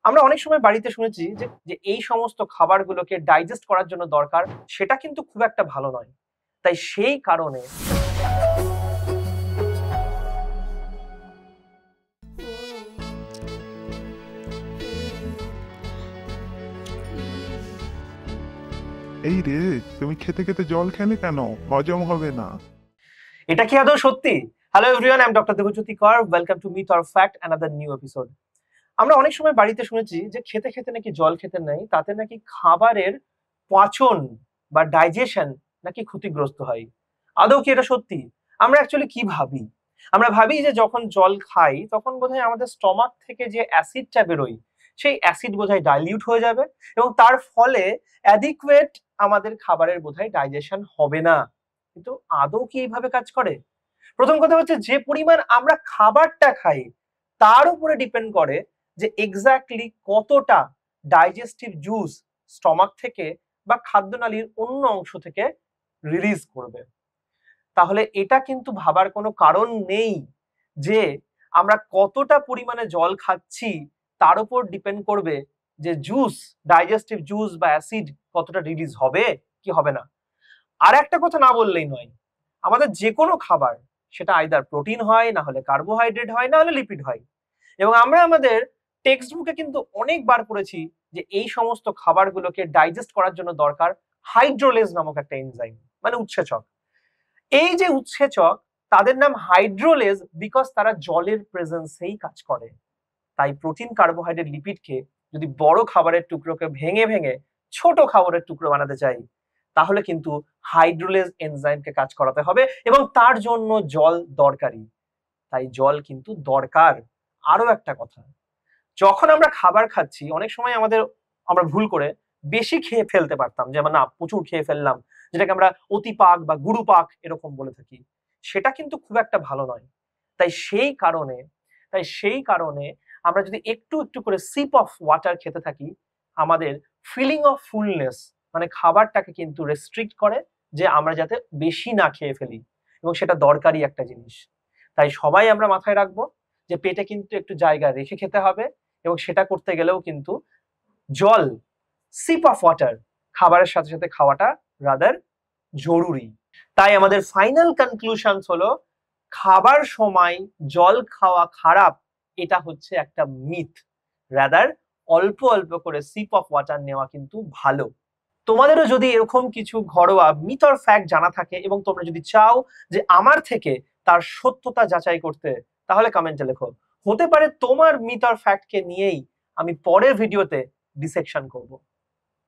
আমরা অনেক সময় বাড়িতে শুনেছি যে যে এই সমস্ত খাবারগুলোকে ডাইজেস্ট করার জন্য দরকার, সেটা কিন্তু খুব একটা ভালো নয়। তাই সেই কারণে এই রে, তুমি খেতে খেতে জল খেলে কেন? হজম হবে না। এটা কি আদৌ সত্যি? Hello everyone, I am doctor Debjyoti Kar. Welcome to myth or fact, another new episode. আমরা অনেক সময় বাড়িতে শুনেছি যে খেতে খেতে নাকি জল খেতে নেই, তাতে নাকি খাবারের পাচন বা ডাইজেশন নাকি ক্ষতিগ্রস্ত হয়। আদৌ কি এটা সত্যি? আমরা অ্যাকচুয়ালি কি ভাবি? আমরা ভাবি যে যখন জল খাই তখন বোধহয় আমাদের স্টমাক থেকে যে অ্যাসিডটা বেরোয়, সেই অ্যাসিড বোধহয় ডাইলিউট হয়ে যাবে এবং তার ফলে অ্যাডিকুয়েট আমাদের খাবারের বোধহয় ডাইজেশন হবে না। কিন্তু আদৌ কি এইভাবে কাজ করে? প্রথম কথা হচ্ছে, যে পরিমাণ আমরা খাবারটা খাই তার উপরে ডিপেন্ড করে যে এক্স্যাক্টলি কতটা ডাইজেস্টিভ জুস স্টমাক থেকে বা খাদ্যনালীর অন্য অংশ থেকে রিলিজ করবে। তাহলে এটা কিন্তু ভাবার কোনো কারণ নেই যে আমরা কতটা পরিমাণে জল খাচ্ছি তার উপর ডিপেন্ড করবে যে জুস, ডাইজেস্টিভ জুস বা অ্যাসিড কতটা রিলিজ হবে কি হবে না। আর একটা কথা না বললেই নয়, আমাদের যে কোনো খাবার, সেটা আইদার প্রোটিন হয়, না হলে কার্বোহাইড্রেট হয়, না হলে লিপিড হয়, এবং আমরা আমাদের টেক্সট বুকে কিন্তু অনেকবার পড়েছি যে এই সমস্ত খাবারগুলোকে ডাইজেস্ট করার জন্য দরকার হাইড্রোলেজ নামক একটা এনজাইম, মানে উৎসেচক। এই যে উৎসেচক, তাদের নাম হাইড্রোলেজ বিকজ তারা জলের প্রেজেন্সেই কাজ করে। তাই প্রোটিন, কার্বোহাইড্রেট, লিপিডকে যদি বড় খাবারের টুকরোকে ভেঙে ভেঙে ছোট খাবারের টুকরো বানাতে চাই, তাহলে কিন্তু হাইড্রোলেজ এনজাইমকে কাজ করাতে হবে এবং তার জন্য জল দরকারি। তাই জল কিন্তু দরকার। আরো একটা কথা, যখন আমরা খাবার খাচ্ছি অনেক সময় আমরা ভুল করে বেশি খেয়ে ফেলতে পারতাম, যেমন না প্রচুর খেয়ে ফেললাম, যেটাকে আমরা অতিপাক বা গুরুপাক এরকম বলে থাকি। সেটা কিন্তু খুব একটা ভালো নয়। তাই সেই কারণে তাই সেই কারণে আমরা যদি একটু একটু করে সিপ অফ ওয়াটার খেতে থাকি, আমাদের ফিলিং অফ ফুলনেস, মানে খাবারটাকে কিন্তু রেস্ট্রিক্ট করে, যে আমরা যাতে বেশি না খেয়ে ফেলি, এবং সেটা দরকারি একটা জিনিস। তাই সবাই আমরা মাথায় রাখবো যে পেটে কিন্তু একটু জায়গা রেখে খেতে হবে, এবং সেটা করতে গেলেও কিন্তু জল, সিপ অফ ওয়াটার খাবারের সাথে সাথে খাওয়াটা রাদার জরুরি। তাই আমাদের ফাইনাল কনক্লুশনস হলো, খাবার সময় জল খাওয়া খারাপ, এটা হচ্ছে একটা মিথ। রাদার অল্প অল্প করে সিপ অফ ওয়াটার নেওয়া কিন্তু ভালো। তোমাদেরও যদি এরকম কিছু ঘরোয়া মিথ অর ফ্যাক্ট জানা থাকে এবং তোমরা যদি চাও যে আমার থেকে তার সত্যতা যাচাই করতে, তাহলে কমেন্টে লেখো। হতে পারে তোমার মিথ অর ফ্যাক্টকে নিয়েই আমি পরের ভিডিওতে ডিসেকশন করব।